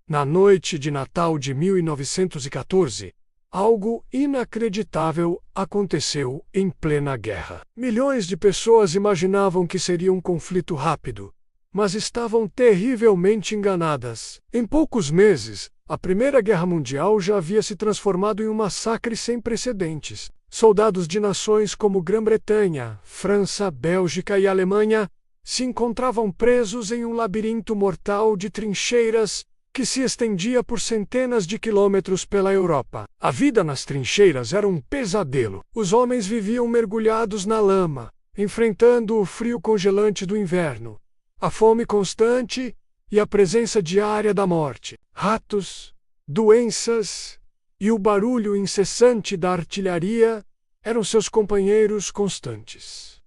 Na noite de Natal de 1914, algo inacreditável aconteceu em plena guerra. Milhões de pessoas imaginavam que seria um conflito rápido, mas estavam terrivelmente enganadas. Em poucos meses, a Primeira Guerra Mundial já havia se transformado em um massacre sem precedentes. Soldados de nações como Grã-Bretanha, França, Bélgica e Alemanha se encontravam presos em um labirinto mortal de trincheiras que se estendia por centenas de quilômetros pela Europa. A vida nas trincheiras era um pesadelo. Os homens viviam mergulhados na lama, enfrentando o frio congelante do inverno, a fome constante e a presença diária da morte. Ratos, doenças e o barulho incessante da artilharia eram seus companheiros constantes.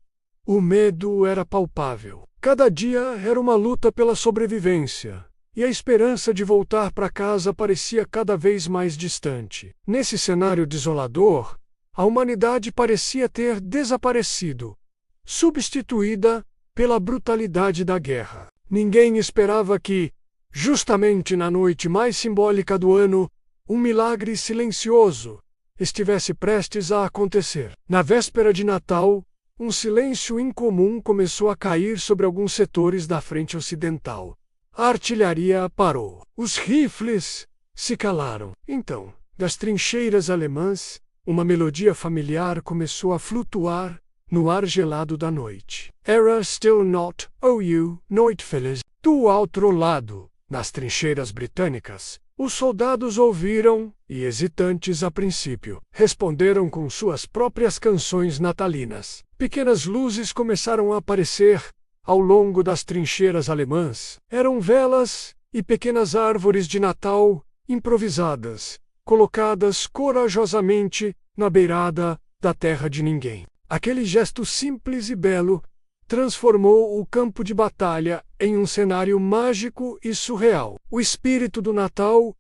O medo era palpável. Cada dia era uma luta pela sobrevivência, e a esperança de voltar para casa parecia cada vez mais distante. Nesse cenário desolador, a humanidade parecia ter desaparecido, substituída pela brutalidade da guerra. Ninguém esperava que, justamente na noite mais simbólica do ano, um milagre silencioso estivesse prestes a acontecer. Na véspera de Natal, um silêncio incomum começou a cair sobre alguns setores da frente ocidental. A artilharia parou. Os rifles se calaram. Então, das trincheiras alemãs, uma melodia familiar começou a flutuar no ar gelado da noite. Era Still Not, Oh You, Noitfeles. Do outro lado, nas trincheiras britânicas, os soldados ouviram, e hesitantes a princípio, responderam com suas próprias canções natalinas. Pequenas luzes começaram a aparecer ao longo das trincheiras alemãs. Eram velas e pequenas árvores de Natal improvisadas, colocadas corajosamente na beirada da terra de ninguém. Aquele gesto simples e belo transformou o campo de batalha em um cenário mágico e surreal. O espírito do Natal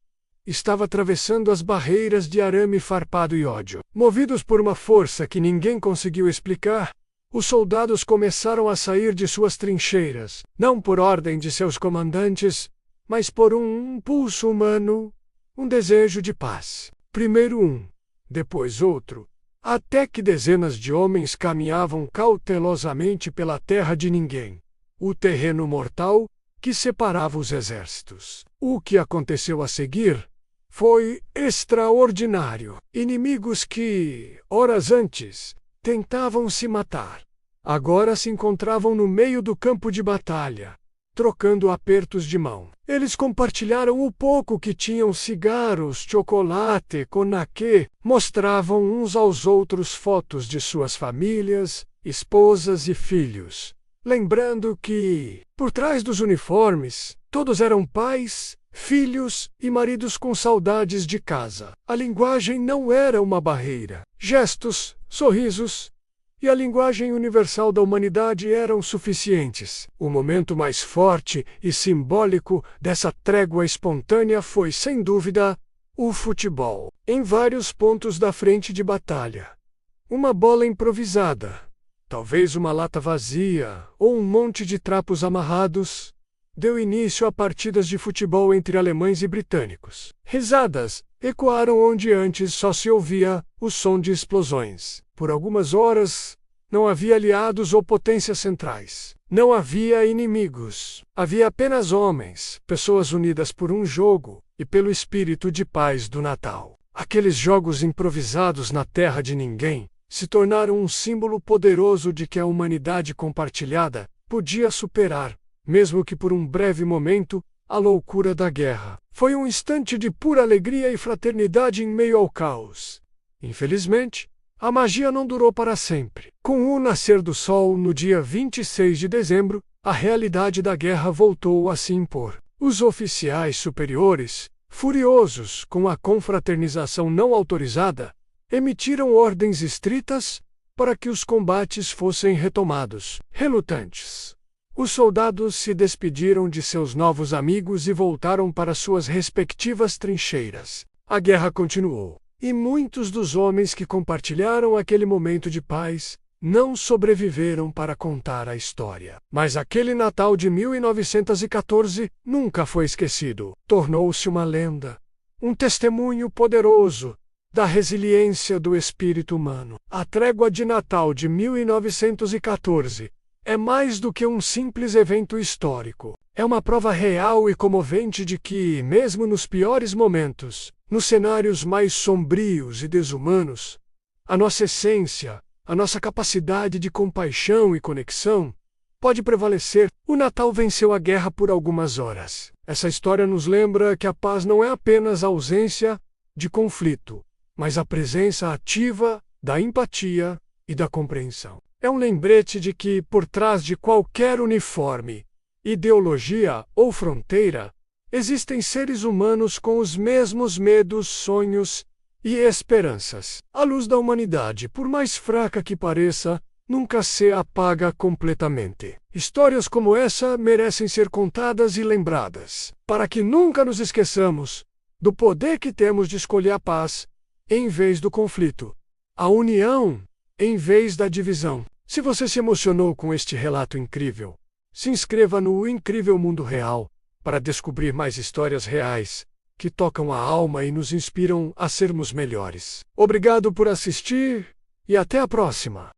estava atravessando as barreiras de arame farpado e ódio. Movidos por uma força que ninguém conseguiu explicar, os soldados começaram a sair de suas trincheiras, não por ordem de seus comandantes, mas por um impulso humano, um desejo de paz. Primeiro um, depois outro, até que dezenas de homens caminhavam cautelosamente pela terra de ninguém, o terreno mortal que separava os exércitos. O que aconteceu a seguir foi extraordinário. Inimigos que, horas antes, tentavam se matar, agora se encontravam no meio do campo de batalha, trocando apertos de mão. Eles compartilharam o pouco que tinham: cigarros, chocolate, conaque, mostravam uns aos outros fotos de suas famílias, esposas e filhos, lembrando que, por trás dos uniformes, todos eram pais, filhos e maridos com saudades de casa. A linguagem não era uma barreira. Gestos, sorrisos e a linguagem universal da humanidade eram suficientes. O momento mais forte e simbólico dessa trégua espontânea foi, sem dúvida, o futebol. Em vários pontos da frente de batalha, uma bola improvisada, talvez uma lata vazia ou um monte de trapos amarrados, deu início a partidas de futebol entre alemães e britânicos. Risadas ecoaram onde antes só se ouvia o som de explosões. Por algumas horas, não havia aliados ou potências centrais. Não havia inimigos. Havia apenas homens, pessoas unidas por um jogo e pelo espírito de paz do Natal. Aqueles jogos improvisados na terra de ninguém se tornaram um símbolo poderoso de que a humanidade compartilhada podia superar, mesmo que por um breve momento, a loucura da guerra. Foi um instante de pura alegria e fraternidade em meio ao caos. Infelizmente, a magia não durou para sempre. Com o nascer do sol no dia 26 de dezembro, a realidade da guerra voltou a se impor. Os oficiais superiores, furiosos com a confraternização não autorizada, emitiram ordens estritas para que os combates fossem retomados. Relutantes, os soldados se despediram de seus novos amigos e voltaram para suas respectivas trincheiras. A guerra continuou, e muitos dos homens que compartilharam aquele momento de paz não sobreviveram para contar a história. Mas aquele Natal de 1914 nunca foi esquecido. Tornou-se uma lenda, um testemunho poderoso da resiliência do espírito humano. A trégua de Natal de 1914 é mais do que um simples evento histórico. É uma prova real e comovente de que, mesmo nos piores momentos, nos cenários mais sombrios e desumanos, a nossa essência, a nossa capacidade de compaixão e conexão pode prevalecer. O Natal venceu a guerra por algumas horas. Essa história nos lembra que a paz não é apenas a ausência de conflito, mas a presença ativa da empatia e da compreensão. É um lembrete de que, por trás de qualquer uniforme, ideologia ou fronteira, existem seres humanos com os mesmos medos, sonhos e esperanças. A luz da humanidade, por mais fraca que pareça, nunca se apaga completamente. Histórias como essa merecem ser contadas e lembradas, para que nunca nos esqueçamos do poder que temos de escolher a paz em vez do conflito, a união em vez da divisão. Se você se emocionou com este relato incrível, se inscreva no Incrível Mundo Real para descobrir mais histórias reais que tocam a alma e nos inspiram a sermos melhores. Obrigado por assistir e até a próxima!